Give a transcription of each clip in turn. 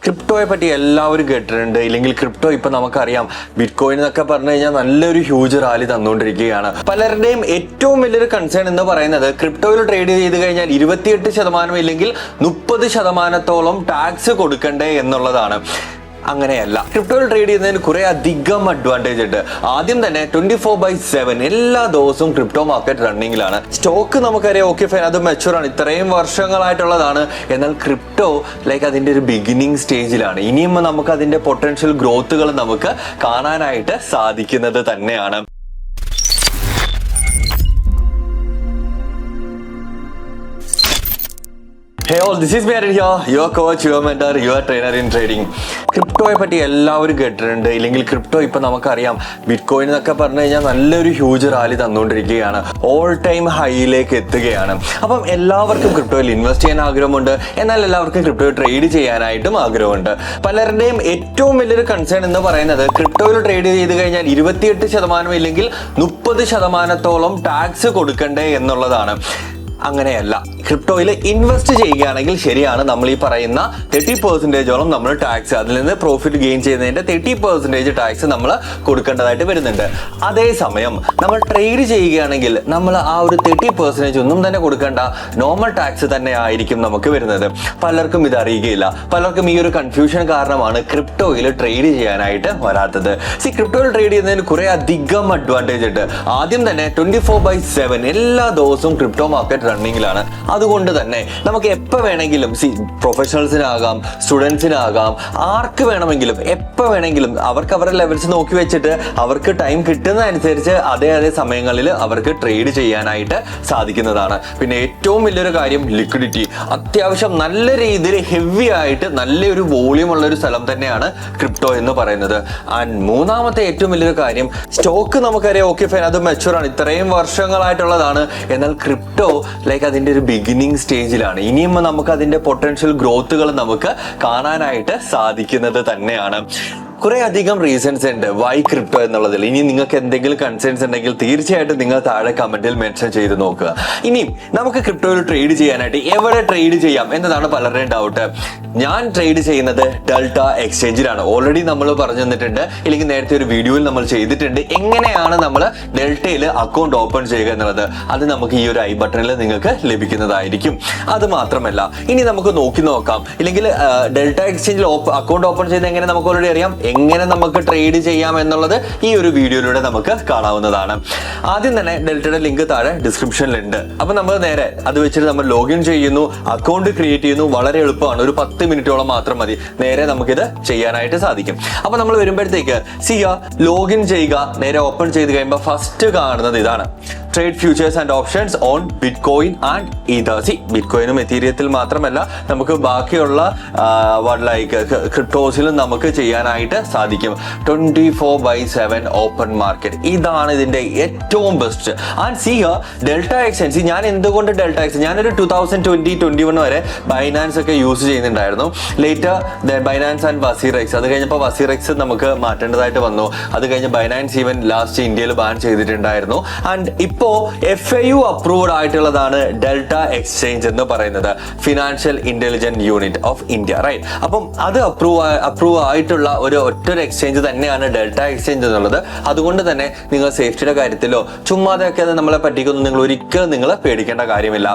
ക്രിപ്റ്റോയെ പറ്റി എല്ലാവരും കേട്ടിട്ടുണ്ട്. ഇല്ലെങ്കിൽ ക്രിപ്റ്റോ ഇപ്പൊ നമുക്കറിയാം ബിറ്റ് കോയിൻ എന്നൊക്കെ പറഞ്ഞു കഴിഞ്ഞാൽ നല്ലൊരു ഹ്യൂജ് റാലി തന്നുകൊണ്ടിരിക്കുകയാണ്. പലരുടെയും ഏറ്റവും വലിയൊരു കൺസേൺ എന്ന് പറയുന്നത് ക്രിപ്റ്റോയിൽ ട്രേഡ് ചെയ്ത് കഴിഞ്ഞാൽ 28% ഇല്ലെങ്കിൽ 30% ടാക്സ് കൊടുക്കണ്ടേ എന്നുള്ളതാണ്. അങ്ങനെയല്ല, ക്രിപ്റ്റോയിൽ ട്രേഡ് ചെയ്യുന്നതിന് കുറെ അധികം അഡ്വാൻറ്റേജ് ഉണ്ട്. ആദ്യം തന്നെ 24/7 എല്ലാ ദിവസവും ക്രിപ്റ്റോ മാർക്കറ്റ് റണ്ണിങ്ങിലാണ്. സ്റ്റോക്ക് നമുക്കറിയാം, ഓക്കെ ഫൈൻ, അത് മെച്ചൂർ ആണ്, ഇത്രയും വർഷങ്ങളായിട്ടുള്ളതാണ്. എന്നാൽ ക്രിപ്റ്റോ അതിന്റെ ഒരു ബിഗിനിങ് സ്റ്റേജിലാണ്. ഇനിയും നമുക്ക് അതിന്റെ പൊട്ടൻഷ്യൽ ഗ്രോത്തുകൾ നമുക്ക് കാണാനായിട്ട് സാധിക്കുന്നത് തന്നെയാണ്. Hey all, this is Merit here, your coach, your mentor, your trainer in trading. ക്രിപ്റ്റോയെ പറ്റി എല്ലാവരും കേട്ടിട്ടുണ്ട്. ഇല്ലെങ്കിൽ ക്രിപ്റ്റോ ഇപ്പൊ നമുക്കറിയാം ബിറ്റ് കോയിൻ എന്നൊക്കെ പറഞ്ഞു കഴിഞ്ഞാൽ നല്ലൊരു ഹ്യൂജ് റാലി തന്നുകൊണ്ടിരിക്കുകയാണ്. ഓൾ ടൈം ഹൈയിലേക്ക് എത്തുകയാണ്. അപ്പം എല്ലാവർക്കും ക്രിപ്റ്റോയിൽ ഇൻവെസ്റ്റ് ചെയ്യാൻ ആഗ്രഹമുണ്ട്. എന്നാൽ എല്ലാവർക്കും ക്രിപ്റ്റോയിൽ ട്രേഡ് ചെയ്യാനായിട്ടും ആഗ്രഹമുണ്ട്. പലരുടെയും ഏറ്റവും വലിയൊരു കൺസേൺ എന്ന് പറയുന്നത് ക്രിപ്റ്റോയിൽ ട്രേഡ് ചെയ്ത് കഴിഞ്ഞാൽ 28% ഇല്ലെങ്കിൽ 30% ടാക്സ് കൊടുക്കണ്ടേ എന്നുള്ളതാണ്. അങ്ങനെയല്ല, ക്രിപ്റ്റോയിൽ ഇൻവെസ്റ്റ് ചെയ്യുകയാണെങ്കിൽ ശരിയാണ്, നമ്മൾ ഈ പറയുന്ന 30%ഓളം നമ്മൾ ടാക്സ്, അതിൽ നിന്ന് പ്രോഫിറ്റ് ഗെയിൻ ചെയ്യുന്നതിന്റെ 30% ടാക്സ് നമ്മൾ കൊടുക്കേണ്ടതായിട്ട് വരുന്നുണ്ട്. അതേസമയം നമ്മൾ ട്രേഡ് ചെയ്യുകയാണെങ്കിൽ നമ്മൾ ആ ഒരു 30% ഒന്നും തന്നെ കൊടുക്കേണ്ട, നോർമൽ ടാക്സ് തന്നെ ആയിരിക്കും നമുക്ക് വരുന്നത്. പലർക്കും ഇത് അറിയുകയില്ല. പലർക്കും ഈ ഒരു കൺഫ്യൂഷൻ കാരണമാണ് ക്രിപ്റ്റോയിൽ ട്രേഡ് ചെയ്യാനായിട്ട് വരാത്തത്. ക്രിപ്റ്റോയിൽ ട്രേഡ് ചെയ്യുന്നതിന് കുറെ അധികം അഡ്വാൻറ്റേജ് ഉണ്ട്. ആദ്യം തന്നെ 24/7 എല്ലാ ദിവസവും ക്രിപ്റ്റോ മാർക്കറ്റ് റണ്ണിങ്ങിലാണ്. അതുകൊണ്ട് തന്നെ നമുക്ക് എപ്പോൾ വേണമെങ്കിലും പ്രൊഫഷണൽസിനാകാം, സ്റ്റുഡൻസിനാകാം, ആർക്ക് വേണമെങ്കിലും എപ്പോൾ വേണമെങ്കിലും അവർക്ക് അവരുടെ ലെവൽസ് നോക്കി വെച്ചിട്ട് അവർക്ക് ടൈം കിട്ടുന്ന അനുസരിച്ച് അതേ സമയങ്ങളിൽ അവർക്ക് ട്രേഡ് ചെയ്യാനായിട്ട് സാധിക്കുന്നതാണ്. പിന്നെ ഏറ്റവും വലിയൊരു കാര്യം ലിക്വിഡിറ്റി. അത്യാവശ്യം നല്ല രീതിയിൽ ഹെവി ആയിട്ട് നല്ലൊരു വോളിയം ഉള്ള ഒരു സ്ഥലം തന്നെയാണ് ക്രിപ്റ്റോ എന്ന് പറയുന്നത്. ആൻഡ് മൂന്നാമത്തെ ഏറ്റവും വലിയൊരു കാര്യം, സ്റ്റോക്ക് നമുക്കറിയാം, ഓക്കെ ഫൈൻ, അത് മെച്ചൂർ ആണ്, ഇത്രയും വർഷങ്ങളായിട്ടുള്ളതാണ്. എന്നാൽ ക്രിപ്റ്റോ അതിന്റെ ഒരു ബിഗിനിങ് സ്റ്റേജിലാണ്. ഇനിയും നമുക്ക് അതിന്റെ പൊട്ടൻഷ്യൽ ഗ്രോത്തുകൾ നമുക്ക് കാണാനായിട്ട് സാധിക്കുന്നത് തന്നെയാണ്. കുറെ അധികം റീസൺസ് ഉണ്ട് വൈ ക്രിപ്റ്റോ എന്നുള്ളതിൽ. ഇനി നിങ്ങൾക്ക് എന്തെങ്കിലും കൺസേൺസ് ഉണ്ടെങ്കിൽ തീർച്ചയായിട്ടും നിങ്ങൾ താഴെ കമന്റിൽ മെൻഷൻ ചെയ്ത് നോക്കുക. ഇനിയും നമുക്ക് ക്രിപ്റ്റോയിൽ ട്രേഡ് ചെയ്യാനായിട്ട് എവിടെ ട്രേഡ് ചെയ്യാം എന്നതാണ് പലരുടെയും ഡൗട്ട്. ഞാൻ ട്രേഡ് ചെയ്യുന്നത് ഡെൽറ്റ എക്സ്ചേഞ്ചിലാണ്. ഓൾറെഡി നമ്മൾ പറഞ്ഞു തന്നിട്ടുണ്ട്, ഇല്ലെങ്കിൽ നേരത്തെ ഒരു വീഡിയോയിൽ നമ്മൾ ചെയ്തിട്ടുണ്ട് എങ്ങനെയാണ് നമ്മൾ ഡെൽറ്റയിൽ അക്കൗണ്ട് ഓപ്പൺ ചെയ്യുക എന്നുള്ളത്. അത് നമുക്ക് ഈ ഒരു ഐ ബട്ടണിൽ നിങ്ങൾക്ക് ലഭിക്കുന്നതായിരിക്കും. അത് മാത്രമല്ല, ഇനി നമുക്ക് നോക്കാം, ഇല്ലെങ്കിൽ ഡെൽറ്റ എക്സ്ചേഞ്ചിൽ അക്കൗണ്ട് ഓപ്പൺ ചെയ്ത് എങ്ങനെ നമുക്ക് ഓൾറെഡി അറിയാം. എങ്ങനെ നമുക്ക് ട്രേഡ് ചെയ്യാം എന്നുള്ളത് ഈ ഒരു വീഡിയോയിലൂടെ നമുക്ക് കാണാവുന്നതാണ്. ആദ്യം തന്നെ ഡെൽറ്റയുടെ ലിങ്ക് താഴെ ഡിസ്ക്രിപ്ഷനിലുണ്ട്. അപ്പൊ നമ്മൾ നേരെ അത് വെച്ചിട്ട് നമ്മൾ ലോഗിൻ ചെയ്യുന്നു, അക്കൗണ്ട് ക്രിയേറ്റ് ചെയ്യുന്നു. വളരെ എളുപ്പമാണ്, ഒരു 10 മിനിറ്റോളം മാത്രം മതി. നേരെ നമുക്കിത് ചെയ്യാനായിട്ട് സാധിക്കും. അപ്പൊ നമ്മൾ വരുമ്പോഴത്തേക്ക് ലോഗിൻ ചെയ്യുക, നേരെ ഓപ്പൺ ചെയ്ത് കഴിയുമ്പോൾ ഫസ്റ്റ് കാണുന്നത് ഇതാണ്, trade futures and options on bitcoin and ether. ബിറ്റ് കോയിനും എത്തീരിയത്തിൽ മാത്രമല്ല നമുക്ക് ബാക്കിയുള്ള ക്രിപ്റ്റോസിലും നമുക്ക് ചെയ്യാനായിട്ട് സാധിക്കും. 24/7 ഓപ്പൺ മാർക്കറ്റ്, ഇതാണ് ഇതിന്റെ ഏറ്റവും ബെസ്റ്റ്. ആൻഡ് ഡെൽറ്റ എക്സ്ചേഞ്ച്, ഞാൻ എന്തുകൊണ്ട് ഡെൽറ്റ എക്സ്ചേഞ്ച്, ഞാനൊരു 2020-21 വരെ ബൈനാൻസ് ഒക്കെ യൂസ് ചെയ്യുന്നുണ്ടായിരുന്നു. ലേറ്റർ ബൈനാൻസ് ആൻഡ് വസീറെക്സ്, അത് കഴിഞ്ഞപ്പോൾ വസീറെക്സ് നമുക്ക് മാറ്റേണ്ടതായിട്ട് വന്നു. അത് കഴിഞ്ഞ് ബൈനാൻസ് ഈവൻ ലാസ്റ്റ് ഇന്ത്യയിൽ ബാൻ ചെയ്തിട്ടുണ്ടായിരുന്നു. ആൻഡ് ഇപ്പോൾ FAU അപ്രൂവ്ഡ് ആയിട്ടുള്ളതാണ് ഡെൽറ്റ എക്സ്ചേഞ്ച് എന്ന് പറയുന്നത്, financial intelligent unit of India, right. അപ്പം അത് അപ്രൂവ് ആയിട്ടുള്ള ഒറ്റൊരു എക്സ്ചേഞ്ച് തന്നെയാണ് ഡെൽറ്റ എക്സ്ചേഞ്ച് എന്നുള്ളത്. അതുകൊണ്ട് തന്നെ നിങ്ങൾ സേഫ്റ്റിയുടെ കാര്യത്തിലോ ചുമ്മാതെയൊക്കെ നമ്മളെ പറ്റിക്കുന്നു നിങ്ങൾ ഒരിക്കലും നിങ്ങൾ പേടിക്കേണ്ട കാര്യമില്ല.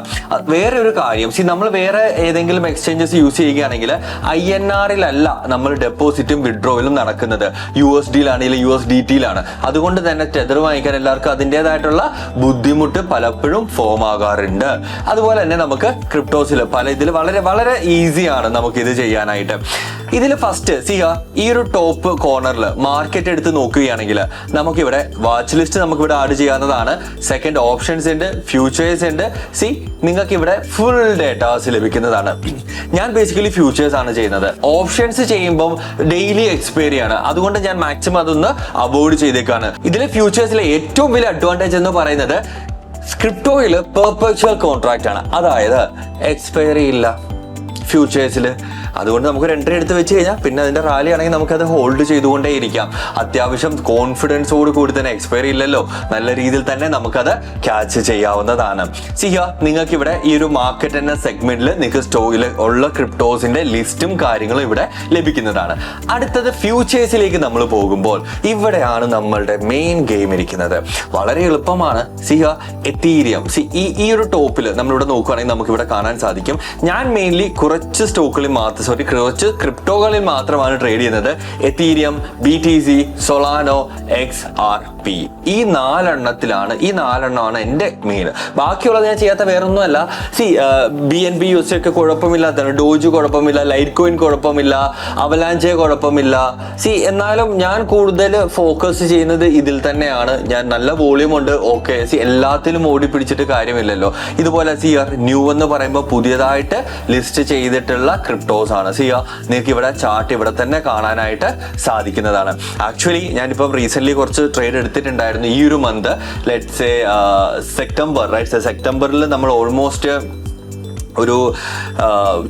വേറെ ഒരു കാര്യം, നമ്മൾ വേറെ ഏതെങ്കിലും എക്സ്ചേഞ്ചസ് യൂസ് ചെയ്യുകയാണെങ്കിൽ INR-ിലല്ല നമ്മൾ ഡെപ്പോസിറ്റും വിഡ്രോയിലും നടക്കുന്നത്, USD-യിലാണെങ്കിൽ USDT-യിലാണ്. അതുകൊണ്ട് തന്നെ ടെതർ വാങ്ങിക്കാൻ എല്ലാവർക്കും അതിൻ്റെതായിട്ടുള്ള ബുദ്ധിമുട്ട് പലപ്പോഴും ഫോം ആകാറുണ്ട്. അതുപോലെ തന്നെ നമുക്ക് ക്രിപ്റ്റോസിൽ ഇതിൽ വളരെ വളരെ ഈസിയാണ് നമുക്ക് ഇത് ചെയ്യാനായിട്ട്. ഇതിൽ ഫസ്റ്റ് ഈ ഒരു ടോപ്പ് കോർണറിൽ മാർക്കറ്റ് എടുത്ത് നോക്കുകയാണെങ്കിൽ നമുക്കിവിടെ വാച്ച് ലിസ്റ്റ് നമുക്കിവിടെ ആഡ് ചെയ്യാവുന്നതാണ്. സെക്കൻഡ് ഓപ്ഷൻസ് ഉണ്ട്, ഫ്യൂച്ചേഴ്സ് ഉണ്ട്. നിങ്ങൾക്ക് ഇവിടെ ഫുൾ ഡേറ്റാസ് ലഭിക്കുന്നതാണ്. ഞാൻ ബേസിക്കലി ഫ്യൂച്ചേഴ്സ് ആണ് ചെയ്യുന്നത്. ഓപ്ഷൻസ് ചെയ്യുമ്പോൾ ഡെയിലി എക്സ്പയറി ആണ്, അതുകൊണ്ട് ഞാൻ മാക്സിമം അതൊന്ന് അവോയ്ഡ് ചെയ്തേക്കാണ്. ഇതിലെ ഫ്യൂച്ചേഴ്സിലെ ഏറ്റവും വലിയ അഡ്വാൻറ്റേജ് എന്ന് പറയുന്നത് ക്രിപ്റ്റോയിൽ പെർപെച്വൽ കോൺട്രാക്റ്റ് ആണ്, അതായത് എക്സ്പയറി ഇല്ല. ഫ്യൂച്ചേഴ്സിൽ അതുകൊണ്ട് നമുക്കൊരു എൻട്രി എടുത്ത് വെച്ച് കഴിഞ്ഞാൽ പിന്നെ അതിന്റെ റാലി ആണെങ്കിൽ നമുക്കത് ഹോൾഡ് ചെയ്തുകൊണ്ടേ ഇരിക്കാം. അത്യാവശ്യം കോൺഫിഡൻസോട് കൂടി തന്നെ, എക്സ്പയറി ഇല്ലല്ലോ, നല്ല രീതിയിൽ തന്നെ നമുക്കത് ക്യാച്ച് ചെയ്യാവുന്നതാണ്. സിയ നിങ്ങൾക്ക് ഇവിടെ ഈ ഒരു മാർക്കറ്റ് എന്ന സെഗ്മെന്റിൽ നിങ്ങൾക്ക് സ്റ്റോക്കിൽ ഉള്ള ക്രിപ്റ്റോസിന്റെ ലിസ്റ്റും കാര്യങ്ങളും ഇവിടെ ലഭിക്കുന്നതാണ്. അടുത്തത് ഫ്യൂച്ചേഴ്സിലേക്ക് നമ്മൾ പോകുമ്പോൾ ഇവിടെയാണ് നമ്മളുടെ മെയിൻ ഗെയിം ഇരിക്കുന്നത്. വളരെ എളുപ്പമാണ്. സിയ എത്തീരിയം ഈ ഒരു ടോപ്പിൽ നമ്മളിവിടെ നോക്കുകയാണെങ്കിൽ നമുക്ക് ഇവിടെ കാണാൻ സാധിക്കും. ഞാൻ മെയിൻലി കുറച്ച് കുറച്ച് ക്രിപ്റ്റോകളിൽ മാത്രമാണ് ട്രേഡ് ചെയ്യുന്നത്. എത്തീരിയം, BTC, സൊളാനോ, XRP ഈ നാലെണ്ണമാണ് എൻ്റെ മെയിൻ. ബാക്കിയുള്ളത് ഞാൻ ചെയ്യാത്ത വേറൊന്നുമല്ല. BNB USD ഒക്കെ കുഴപ്പമില്ലാത്തതാണ്, ഡോജ് കുഴപ്പമില്ല, ലൈറ്റ് കോയിൻ കുഴപ്പമില്ല, അവലാഞ്ചെ കുഴപ്പമില്ല. എന്നാലും ഞാൻ കൂടുതൽ ഫോക്കസ് ചെയ്യുന്നത് ഇതിൽ തന്നെയാണ്. ഞാൻ നല്ല വോളിയം ഉണ്ട്, ഓക്കെ. എല്ലാത്തിലും ഓടി പിടിച്ചിട്ട് കാര്യമില്ലല്ലോ. ഇതുപോലെ ന്യൂ എന്ന് പറയുമ്പോൾ പുതിയതായിട്ട് ലിസ്റ്റ് ചെയ്തിട്ടുള്ള ക്രിപ്റ്റോസ് ആണ്. നിങ്ങൾക്ക് ഇവിടെ ചാർട്ട് ഇവിടെ തന്നെ കാണാനായിട്ട് സാധിക്കുന്നതാണ്. ആക്ച്വലി ഞാനിപ്പം റീസെന്റ് കുറച്ച് ട്രേഡ് എടുത്തിട്ടുണ്ടായിരുന്നു. ഈ ഒരു മന്ത് ലെറ്റ്സ് സെപ്റ്റംബറിൽ നമ്മൾ ഓൾമോസ്റ്റ് ഒരു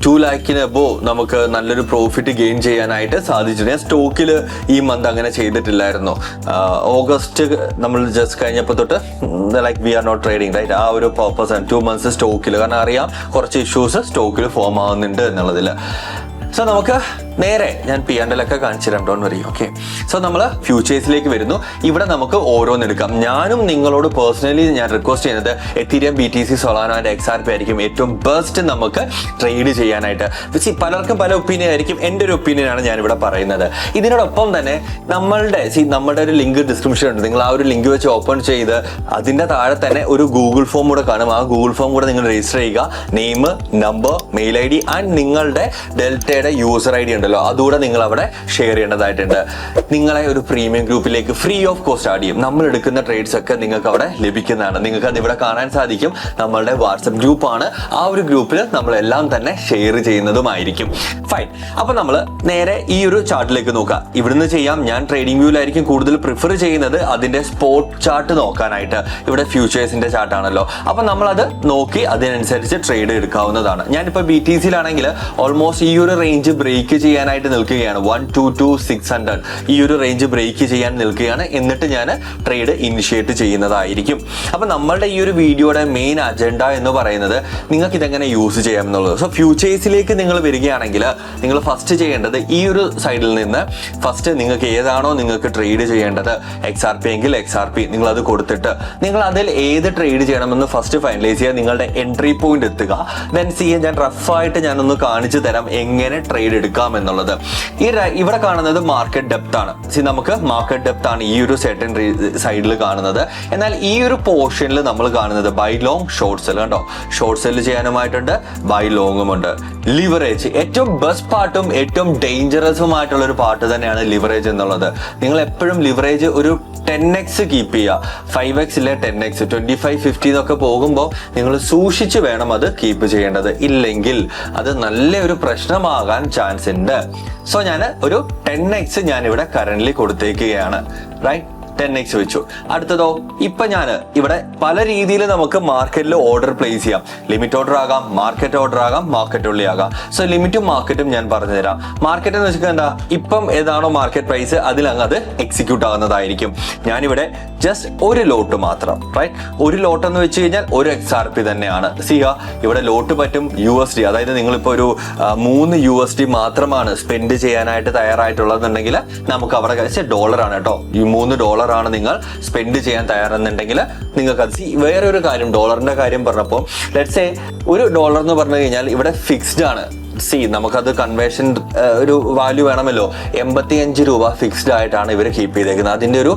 2 lakhന് അബോവ് നമുക്ക് നല്ലൊരു പ്രോഫിറ്റ് ഗെയിൻ ചെയ്യാനായിട്ട് സാധിച്ചിട്ടുണ്ട്. ഞാൻ സ്റ്റോക്കിൽ ഈ മന്ത് അങ്ങനെ ചെയ്തിട്ടില്ലായിരുന്നു. ഓഗസ്റ്റ് നമ്മൾ ജസ്റ്റ് കഴിഞ്ഞപ്പോൾ തൊട്ട് like we are not trading right, ആ ഒരു പർപ്പസ് ആണ് 2 months സ്റ്റോക്കിൽ. കാരണം അറിയാം കുറച്ച് ഇഷ്യൂസ് സ്റ്റോക്കിൽ ഫോം ആവുന്നുണ്ട് എന്നുള്ളതിൽ. നമുക്ക് നേരെ ഞാൻ P&L ഒക്കെ കാണിച്ചുതരാം, ഡോണ്ട് വറി. ഓക്കെ, നമ്മൾ ഫ്യൂച്ചേഴ്സിലേക്ക് വരുന്നു. ഇവിടെ നമുക്ക് ഓരോന്നെടുക്കാം. ഞാനും നിങ്ങളോട് പേഴ്സണലി ഞാൻ റിക്വസ്റ്റ് ചെയ്യുന്നത് എത്തീരിയം, BTC, സൊളാനോ ആൻഡ് XRP ആയിരിക്കും ഏറ്റവും ബെസ്റ്റ് നമുക്ക് ട്രേഡ് ചെയ്യാനായിട്ട്. പലർക്കും പല ഒപ്പീനിയൻ ആയിരിക്കും. എൻ്റെ ഒരു ഒപ്പീനിയനാണ് ഞാനിവിടെ പറയുന്നത്. ഇതിനോടൊപ്പം തന്നെ നമ്മളുടെ ഒരു ലിങ്ക് ഡിസ്ക്രിപ്ഷൻ ഉണ്ട്. നിങ്ങൾ ആ ഒരു ലിങ്ക് വെച്ച് ഓപ്പൺ ചെയ്ത് അതിൻ്റെ താഴെ തന്നെ ഒരു ഗൂഗിൾ ഫോം കൂടെ കാണും. ആ ഗൂഗിൾ ഫോം കൂടെ നിങ്ങൾ രജിസ്റ്റർ ചെയ്യുക. Name, number, mail ID and നിങ്ങളുടെ ഡെൽറ്റയുടെ യൂസർ ID ഉണ്ട്, അതുകൂടെ നിങ്ങൾ അവിടെ ഷെയർ ചെയ്യേണ്ടതായിട്ടുണ്ട്. നിങ്ങളെ ഒരു പ്രീമിയം ഗ്രൂപ്പിലേക്ക് ഫ്രീ ഓഫ് കോസ്റ്റ് ആഡ് ചെയ്യും. നമ്മൾ എടുക്കുന്ന ട്രേഡ്സ് ഒക്കെ നിങ്ങൾക്ക് അവിടെ ലഭിക്കുന്നതാണ്. നിങ്ങൾക്ക് അത് ഇവിടെ കാണാൻ സാധിക്കും. നമ്മളുടെ വാട്സപ്പ് ഗ്രൂപ്പാണ്. ആ ഒരു ഗ്രൂപ്പിൽ നമ്മളെല്ലാം തന്നെ ഷെയർ ചെയ്യുന്നതുമായിരിക്കും. ഫൈൻ. അപ്പൊ നമ്മൾ നേരെ ഈ ഒരു ചാർട്ടിലേക്ക് നോക്കാം. ഇവിടുന്ന് ചെയ്യാം. ഞാൻ ട്രേഡിംഗ് വ്യൂലായിരിക്കും കൂടുതൽ പ്രിഫർ ചെയ്യുന്നത് അതിന്റെ സ്പോട്ട് ചാർട്ട് നോക്കാനായിട്ട്. ഇവിടെ ഫ്യൂച്ചേഴ്സിന്റെ ചാർട്ടാണല്ലോ. അപ്പൊ നമ്മളത് നോക്കി അതിനനുസരിച്ച് ട്രേഡ് എടുക്കാവുന്നതാണ്. ഞാനിപ്പോൾ BTCയിലാണെങ്കിൽ ഓൾമോസ്റ്റ് ഈ ഒരു റേഞ്ച് ബ്രേക്ക് ചെയ്യാനായിട്ട് നിൽക്കുകയാണ്. 122,600 ഈ ഒരു റേഞ്ച് ബ്രേക്ക് ചെയ്യാൻ നിൽക്കുകയാണ്. എന്നിട്ട് ഞാൻ ട്രേഡ് ഇനിഷ്യേറ്റ് ചെയ്യുന്നതായിരിക്കും. അപ്പൊ നമ്മളുടെ ഈ ഒരു വീഡിയോയുടെ മെയിൻ അജണ്ട എന്ന് പറയുന്നത് നിങ്ങൾക്ക് ഇതെങ്ങനെ യൂസ് ചെയ്യാം എന്നുള്ളത്. ഫ്യൂച്ചേഴ്സിലേക്ക് നിങ്ങൾ വരികയാണെങ്കിൽ നിങ്ങൾ ഫസ്റ്റ് ചെയ്യേണ്ടത് ഈ ഒരു സൈഡിൽ നിന്ന് ഫസ്റ്റ് നിങ്ങൾക്ക് ഏതാണോ നിങ്ങൾക്ക് ട്രേഡ് ചെയ്യേണ്ടത്, XRP എങ്കിൽ XRP നിങ്ങൾ അത് കൊടുത്തിട്ട് നിങ്ങൾ അതിൽ ഏത് ട്രേഡ് ചെയ്യണമെന്ന് ഫസ്റ്റ് ഫൈനലൈസ് ചെയ്യുക. നിങ്ങളുടെ എൻട്രി പോയിന്റ് എത്തുക. ദെൻ ഞാൻ റഫായിട്ട് ഞാനൊന്ന് കാണിച്ചു തരാം എങ്ങനെ ട്രേഡ് എടുക്കാം എന്നുള്ളത്. ഇവിടെ കാണുന്നത് മാർക്കറ്റ് ഡെപ്ത് ആണ്. നമുക്ക് മാർക്കറ്റ് ഡെപ്ത് ആണ് ഈ ഒരു സെർട്ടൻ സൈഡിൽ കാണുന്നത്. എന്നാൽ ഈ ഒരു പോർഷനിൽ നമ്മൾ കാണുന്നത് ബൈ ലോങ്, ഷോർട്ട് സെൽ. കണ്ടോ, ഷോർട്ട് സെൽ ചെയ്യാനുമായിട്ടുണ്ട്, ബൈ ലോങ്ങും ഉണ്ട്. ലിവറേജ് ഏറ്റവും ബെസ്റ്റ് പാർട്ടും ഏറ്റവും ഡേഞ്ചറസുമായിട്ടുള്ള ഒരു പാർട്ട് തന്നെയാണ് ലിവറേജ് എന്നുള്ളത്. നിങ്ങൾ എപ്പോഴും ലിവറേജ് ഒരു 10x കീപ്പ് ചെയ്യുക. 5x ഇല്ല 10x 25, 50 എന്നൊക്കെ പോകുമ്പോൾ നിങ്ങൾ സൂക്ഷിച്ച് വേണം അത് കീപ്പ് ചെയ്യേണ്ടത്. ഇല്ലെങ്കിൽ അത് നല്ലൊരു പ്രശ്നമാകാൻ ചാൻസ് ഉണ്ട്. ഞാൻ ഒരു 10x ഞാൻ ഇവിടെ കറന്റ്ലി കൊടുത്തേക്കുകയാണ്. റൈറ്റ്, 10x വെച്ചു. അടുത്തതോ, ഇപ്പൊ ഞാൻ ഇവിടെ പല രീതിയിൽ നമുക്ക് മാർക്കറ്റിൽ ഓർഡർ പ്ലേസ് ചെയ്യാം. ലിമിറ്റ് ഓർഡർ ആകാം, മാർക്കറ്റ് ഓർഡർ ആകാം, മാർക്കറ്റ് ഉള്ളി ആകാം. ലിമിറ്റും മാർക്കറ്റും ഞാൻ പറഞ്ഞു തരാം. മാർക്കറ്റ് എന്ന് വെച്ചാൽ എന്താ, ഇപ്പം ഏതാണോ മാർക്കറ്റ് പ്രൈസ് അതിലങ്ങ് അത് എക്സിക്യൂട്ട് ആകുന്നതായിരിക്കും. ഞാനിവിടെ ജസ്റ്റ് ഒരു ലോട്ട് മാത്രം, റൈറ്റ്, ഒരു ലോട്ട് എന്ന് വെച്ച് കഴിഞ്ഞാൽ ഒരു XRP തന്നെയാണ്. ഇവിടെ ലോട്ട് പറ്റും USD, അതായത് നിങ്ങളിപ്പോൾ ഒരു 3 USD മാത്രമാണ് സ്പെൻഡ് ചെയ്യാനായിട്ട് തയ്യാറായിട്ടുള്ളതെന്നുണ്ടെങ്കിൽ നമുക്ക് അവിടെ ഡോളറാണ് കേട്ടോ, ഈ $3 ആണ് നിങ്ങൾ സ്പെൻഡ് ചെയ്യാൻ തയ്യാറെന്നുണ്ടെങ്കിൽ നിങ്ങൾക്ക് അത്. വേറെ ഒരു കാര്യം, ഡോളറിന്റെ കാര്യം പറഞ്ഞപ്പോൾ ലെറ്റ്സ് സേ $1 എന്ന് പറഞ്ഞു കഴിഞ്ഞാൽ ഇവിടെ ഫിക്സ്ഡ് ആണ്. നമുക്കത് കൺവേർഷൻ ഒരു വാല്യൂ വേണമല്ലോ. 85 രൂപ ഫിക്സ്ഡ് ആയിട്ടാണ് ഇവർ കീപ്പ് ചെയ്തേക്കുന്നത്. അതിന്റെ ഒരു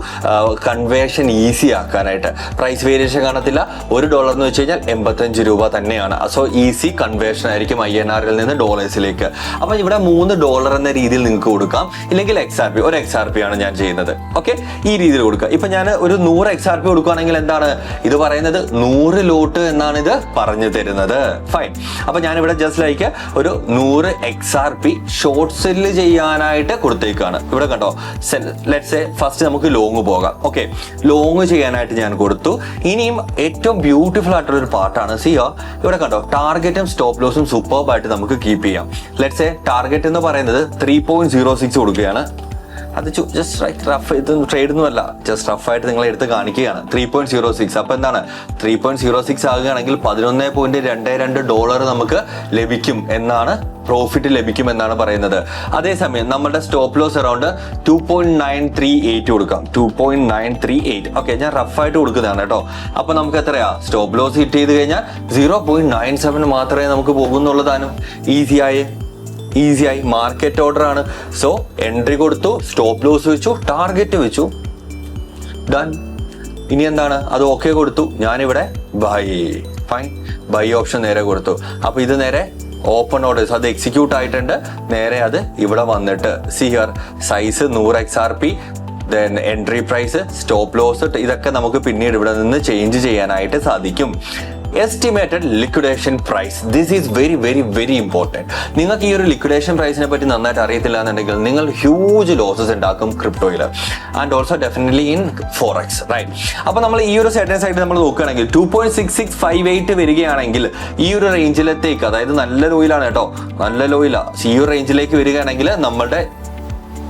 കൺവേർഷൻ ഈസി ആക്കാനായിട്ട് പ്രൈസ് വേരിയേഷൻ കാണത്തില്ല. $1 എന്ന് വെച്ച് കഴിഞ്ഞാൽ 85 രൂപ തന്നെയാണ്. ഈസി കൺവേർഷൻ ആയിരിക്കും INR-ൽ നിന്ന് ഡോളേഴ്സിലേക്ക്. അപ്പൊ ഇവിടെ $3 എന്ന രീതിയിൽ നിങ്ങൾക്ക് കൊടുക്കാം. ഇല്ലെങ്കിൽ XRP, ഒരു XRP ആണ് ഞാൻ ചെയ്യുന്നത്. ഓക്കെ, ഈ രീതിയിൽ കൊടുക്കുക. ഇപ്പൊ ഞാൻ ഒരു 100 XRP കൊടുക്കുകയാണെങ്കിൽ എന്താണ് ഇത് പറയുന്നത്, 100 ലോട്ട് എന്നാണ് ഇത് പറഞ്ഞു തരുന്നത്. ഫൈൻ. അപ്പൊ ഞാനിവിടെ ജസ്റ്റ് ലൈക്ക് ഒരു 100 XRP ഷോർട്ട് സെല്ല് ചെയ്യാനായിട്ട് കൊടുത്തേക്കാണ്. ഇവിടെ കണ്ടോ, ലെറ്റ്സ് സേ ഫസ്റ്റ് നമുക്ക് ലോങ് പോകാം. ഓക്കെ, ലോങ് ചെയ്യാനായിട്ട് ഞാൻ കൊടുത്തു. ഇനിയും ഏറ്റവും ബ്യൂട്ടിഫുൾ ആയിട്ടുള്ള ഒരു പാർട്ടാണ് ഇവിടെ കണ്ടോ, ടാർഗറ്റും സ്റ്റോപ്പ് ലോസും സൂപ്പർബായിട്ട് നമുക്ക് കീപ്പ് ചെയ്യാം. ലെറ്റ്സ് സേ ടാർഗറ്റ് എന്ന് പറയുന്നത് 3.06 കൊടുക്കുകയാണ്. അത് ജസ്റ്റ് റഫ് ഇത് ട്രേഡ് ഒന്നും അല്ല, ജസ്റ്റ് റഫായിട്ട് നിങ്ങളെ എടുത്ത് കാണിക്കുകയാണ്. 3.06. അപ്പൊ എന്താണ് 3.06 ആകുകയാണെങ്കിൽ $11.22 നമുക്ക് ലഭിക്കും എന്നാണ്, പ്രോഫിറ്റ് ലഭിക്കും എന്നാണ് പറയുന്നത്. അതേസമയം നമ്മുടെ സ്റ്റോപ്പ് ലോസ് അറൗണ്ട് 2.938 കൊടുക്കാം. 2.938. ഓക്കെ, ഞാൻ റഫായിട്ട് കൊടുക്കുന്നതാണ് കേട്ടോ. അപ്പൊ നമുക്ക് എത്രയാ സ്റ്റോപ്പ് ലോസ് ഹിറ്റ് ചെയ്ത് കഴിഞ്ഞാൽ 0.97 മാത്രമേ നമുക്ക് പോകുന്നുള്ളതാണ്. ഈസിയായി മാർക്കറ്റ് ഓർഡർ ആണ്. സോ എൻട്രി കൊടുത്തു, സ്റ്റോപ്പ് ലോസ് വെച്ചു, ടാർഗറ്റ് വെച്ചു, ഡൺ. ഇനി എന്താണ്, അത് ഓക്കെ കൊടുത്തു. ഞാനിവിടെ ബൈ ഓപ്ഷൻ നേരെ കൊടുത്തു. അപ്പൊ ഇത് നേരെ ഓപ്പൺ ഓർഡേഴ്സ് അത് എക്സിക്യൂട്ട് ആയിട്ടുണ്ട്. നേരെ അത് ഇവിടെ വന്നിട്ട് size 100 XRP, then entry price, stop loss, ഇതൊക്കെ നമുക്ക് പിന്നീട് ഇവിടെ നിന്ന് ചേഞ്ച് ചെയ്യാനായിട്ട് സാധിക്കും. Estimated liquidation price, this is very very very important. നിങ്ങൾക്ക് ഈ ഒരു ലിക്വിഡേഷൻ പ്രൈസിനെ പറ്റി നന്നായിട്ട് അറിയത്തില്ല എന്നുണ്ടെങ്കിൽ നിങ്ങൾ ഹ്യൂജ് ലോസസ് ഉണ്ടാക്കും ക്രിപ്റ്റോയിൽ, and also definitely in forex, right. അപ്പോൾ നമ്മൾ ഈ ഒരു സെർട്ടൻ സൈഡ് നമ്മൾ നോക്കുകയാണെങ്കിൽ 2.6658 വരികയാണെങ്കിൽ ഈ ഒരു റേഞ്ചിലത്തേക്ക്, അതായത് നല്ല ലോയിലാണ് കേട്ടോ, നല്ല ലോയിലാണ്, ഈ ഒരു റേഞ്ചിലേക്ക് വരികയാണെങ്കിൽ നമ്മളുടെ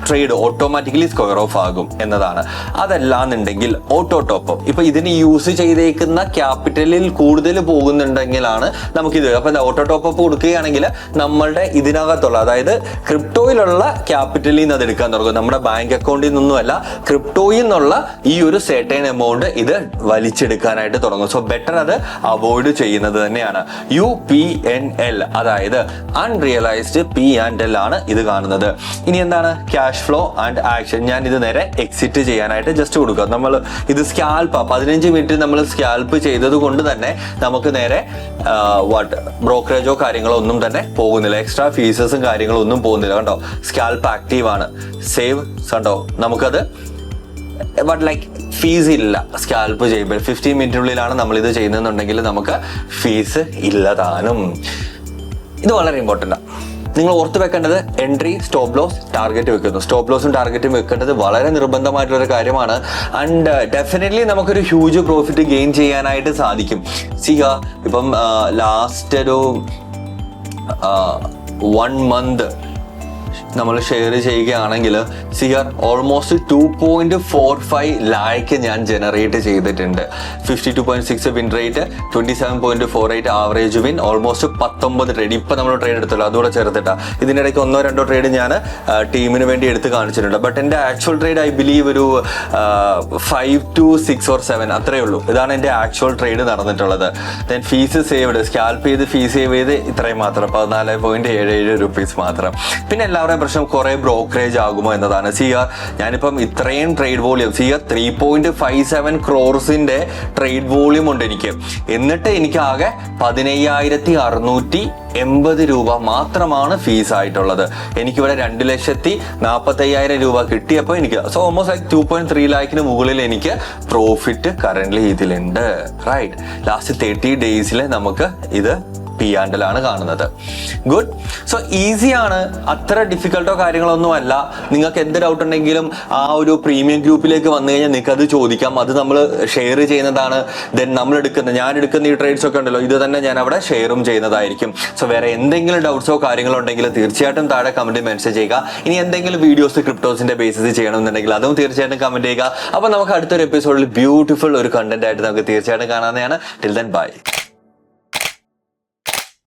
ട്രേഡ് ഓട്ടോമാറ്റിക്കലി സ്ക്വയർ ഓഫ് ആകും എന്നതാണ്. അതല്ലാന്നുണ്ടെങ്കിൽ ഓട്ടോ ടോപ്പ് ഇപ്പൊ ഇതിന് യൂസ് ചെയ്തേക്കുന്ന ക്യാപിറ്റലിൽ കൂടുതൽ പോകുന്നുണ്ടെങ്കിലാണ് നമുക്കിത്. അപ്പൊ ഓട്ടോ ടോപ്പ് കൊടുക്കുകയാണെങ്കിൽ നമ്മളുടെ ഇതിനകത്തുള്ള, അതായത് ക്രിപ്റ്റോയിലുള്ള ക്യാപിറ്റലിൽ നിന്ന് അത് എടുക്കാൻ തുടങ്ങും. നമ്മുടെ ബാങ്ക് അക്കൗണ്ടിൽ നിന്നുമല്ല, ക്രിപ്റ്റോയിൽ നിന്നുള്ള ഈ ഒരു സെർട്ടൈൻ എമൗണ്ട് ഇത് വലിച്ചെടുക്കാനായിട്ട് തുടങ്ങും. സോ ബെറ്റർ അത് അവോയ്ഡ് ചെയ്യുന്നത് തന്നെയാണ്. UPNL, അതായത് അൺറിയലൈസ്ഡ് P&L ആണ് ഇത് കാണുന്നത്. ഇനി എന്താണ് ക്യാഷ് ഫ്ലോ ആൻഡ് ആക്ഷൻ. ഞാൻ ഇത് നേരെ എക്സിറ്റ് ചെയ്യാനായിട്ട് ജസ്റ്റ് കൊടുക്കുക. നമ്മൾ ഇത് സ്കാൽപ്പ് 15 മിനിറ്റ് നമ്മൾ സ്കാൽപ്പ് ചെയ്തത് കൊണ്ട് തന്നെ നമുക്ക് നേരെ ബ്രോക്കറേജോ കാര്യങ്ങളോ ഒന്നും തന്നെ പോകുന്നില്ല, എക്സ്ട്രാ ഫീസസും കാര്യങ്ങളും ഒന്നും പോകുന്നില്ല. കണ്ടോ, സ്കാൽപ്പ് ആക്റ്റീവ് ആണ്. സേവ് കണ്ടോ, നമുക്കത് ഫീസ് ഇല്ല. സ്കാൽപ്പ് ചെയ്യുമ്പോൾ 15 മിനിറ്റിനുള്ളിലാണ് നമ്മൾ ഇത് ചെയ്യുന്നതെന്നുണ്ടെങ്കിൽ നമുക്ക് ഫീസ് ഇല്ലതാനും. ഇത് വളരെ ഇമ്പോർട്ടൻ്റ് ആണ്. നിങ്ങൾ ഓർത്ത് വെക്കേണ്ടത് എൻട്രി, സ്റ്റോപ്പ് ലോസ്, ടാർഗറ്റ് വെക്കുന്നു. സ്റ്റോപ്പ് ലോസും ടാർഗറ്റും വെക്കേണ്ടത് വളരെ നിർബന്ധമായിട്ടുള്ളൊരു കാര്യമാണ്. ആൻഡ് ഡെഫിനറ്റ്ലി നമുക്കൊരു ഹ്യൂജ് പ്രോഫിറ്റ് ഗെയിൻ ചെയ്യാനായിട്ട് സാധിക്കും. ഇപ്പം ലാസ്റ്റ് ഒരു 1 മന്ത് നമ്മൾ ഷെയർ ചെയ്യുകയാണെങ്കിൽ ഓൾമോസ്റ്റ് 2.45 ലാക്ക് ഞാൻ ജനറേറ്റ് ചെയ്തിട്ടുണ്ട്. 52.6 win rate, 27.48 average win, almost 19 trade. ഇപ്പം നമ്മൾ ട്രേഡ് എടുത്തല്ലോ, അതുകൂടെ ചേർത്തിട്ടാ. ഇതിനിടയ്ക്ക് 1-2 ട്രേഡ് ഞാൻ ടീമിന് വേണ്ടി എടുത്ത് കാണിച്ചിട്ടുണ്ട്. ബട്ട് എൻ്റെ ആക്ച്വൽ ട്രേഡ് ഐ ബിലീവ് ഒരു 5 to 6 or 7 അത്രയേ ഉള്ളൂ. ഇതാണ് എൻ്റെ ആക്ച്വൽ ട്രേഡ് നടന്നിട്ടുള്ളത്. ദെൻ ഫീസ് സേവ്ഡ്, സ്കാൽപ്പ് ചെയ്ത് ഫീസ് സേവ് ചെയ്ത് ഇത്രയും മാത്രം, 14.77 rupees മാത്രം. പിന്നെ എല്ലാവരുടെയും പ്രശ്നം കുറെ ബ്രോക്കറേജ് ആകുമോ എന്നതാണ്. ഞാനിപ്പം ഇത്രയും trade volume 3.57 crores trade volume ഉണ്ട് എനിക്ക്. എന്നിട്ട് എനിക്ക് ആകെ 15,680 രൂപ മാത്രമാണ് ഫീസ് ആയിട്ടുള്ളത്. എനിക്കിവിടെ 2,40,000 രൂപ കിട്ടിയപ്പോൾ എനിക്ക് ഓൾമോസ്റ്റ് 2.3 ലാഖിന് മുകളിൽ എനിക്ക് പ്രോഫിറ്റ് കറന്റ് ഇതിലുണ്ട്, റൈറ്റ്. ലാസ്റ്റ് 30 days നമുക്ക് ഇത് P&L ആണ് കാണുന്നത്. ഗുഡ്. സോ ഈസിയാണ്, അത്ര ഡിഫിക്കൽട്ടോ കാര്യങ്ങളൊന്നും അല്ല. നിങ്ങൾക്ക് എന്ത് ഡൗട്ട് ഉണ്ടെങ്കിലും ആ ഒരു പ്രീമിയം ഗ്രൂപ്പിലേക്ക് വന്നു കഴിഞ്ഞാൽ നിങ്ങൾക്ക് അത് ചോദിക്കാം. അത് നമ്മൾ ഷെയർ ചെയ്യുന്നതാണ്. ദെൻ ഞാൻ എടുക്കുന്ന ഈ ട്രേഡ്സ് ഒക്കെ ഉണ്ടല്ലോ, ഇത് തന്നെ ഞാൻ അവിടെ ഷെയറും ചെയ്യുന്നതായിരിക്കും. സോ വേറെ എന്തെങ്കിലും ഡൗട്ട്സോ കാര്യങ്ങളോ ഉണ്ടെങ്കിൽ തീർച്ചയായിട്ടും താഴെ കമന്റ് മെൻഷൻ ചെയ്യുക. ഇനി എന്തെങ്കിലും വീഡിയോസ് ക്രിപ്റ്റോസിന്റെ ബേസിസ് ചെയ്യണമെന്നുണ്ടെങ്കിൽ അതും തീർച്ചയായിട്ടും കമന്റ് ചെയ്യുക. അപ്പൊ നമുക്ക് അടുത്തൊരു എപ്പിസോഡിൽ ബ്യൂട്ടിഫുൾ ഒരു കണ്ടന്റ് ആയിട്ട് നമുക്ക് തീർച്ചയായിട്ടും കാണാവുന്നതാണ്. Till then bye.